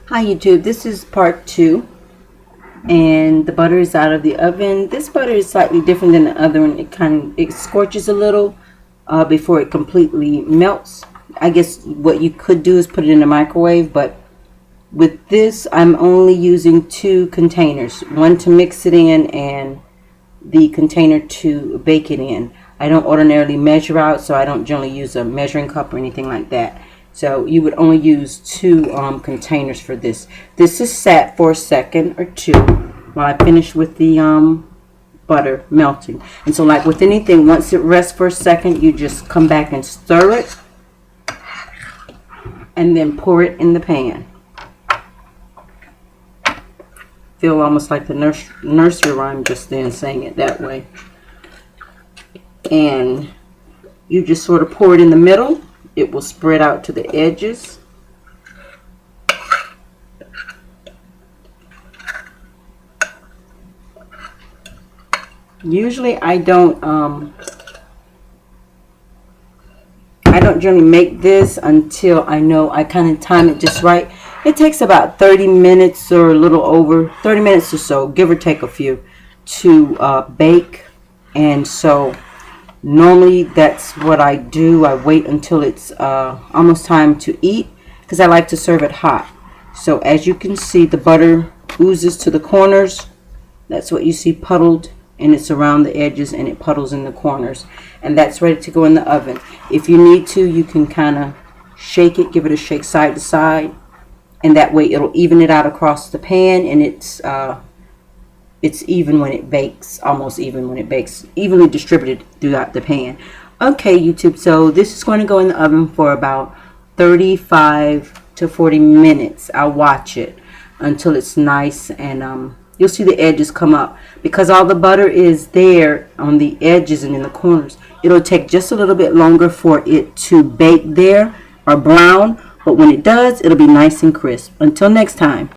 Hi YouTube, this is part 2 and the butter is out of the oven. This butter is slightly different than the other one. It scorches a little before it completely melts. I guess what you could do is put it in the microwave, but with this I'm only using 2 containers, one to mix it in and the container to bake it in. I don't ordinarily measure out, so I don't generally use a measuring cup or anything like that. So you would only use 2 containers for this. This is sat for a second or 2 while I finish with the butter melting. And so like with anything, once it rests for a second, you just come back and stir it and then pour it in the pan. Feel almost like the nursery rhyme just then, saying it that way. And you just sort of pour it in the middle. It will spread out to the edges. Usually I don't generally make this until I know I kind of time it just right. It takes about 30 minutes or a little over 30 minutes or so, give or take a few, to bake. And so normally that's what I do. I wait until it's almost time to eat because I like to serve it hot. So as you can see, the butter oozes to the corners. That's what you see puddled, and it's around the edges and it puddles in the corners. And that's ready to go in the oven. If you need to, you can kind of shake it, give it a shake side to side, and that way it'll even it out across the pan, and it's even when it bakes, almost even when it bakes, evenly distributed throughout the pan. Okay, YouTube, so this is going to go in the oven for about 35 to 40 minutes. I'll watch it until it's nice, and you'll see the edges come up. Because all the butter is there on the edges and in the corners, it'll take just a little bit longer for it to bake there or brown, but when it does, it'll be nice and crisp. Until next time.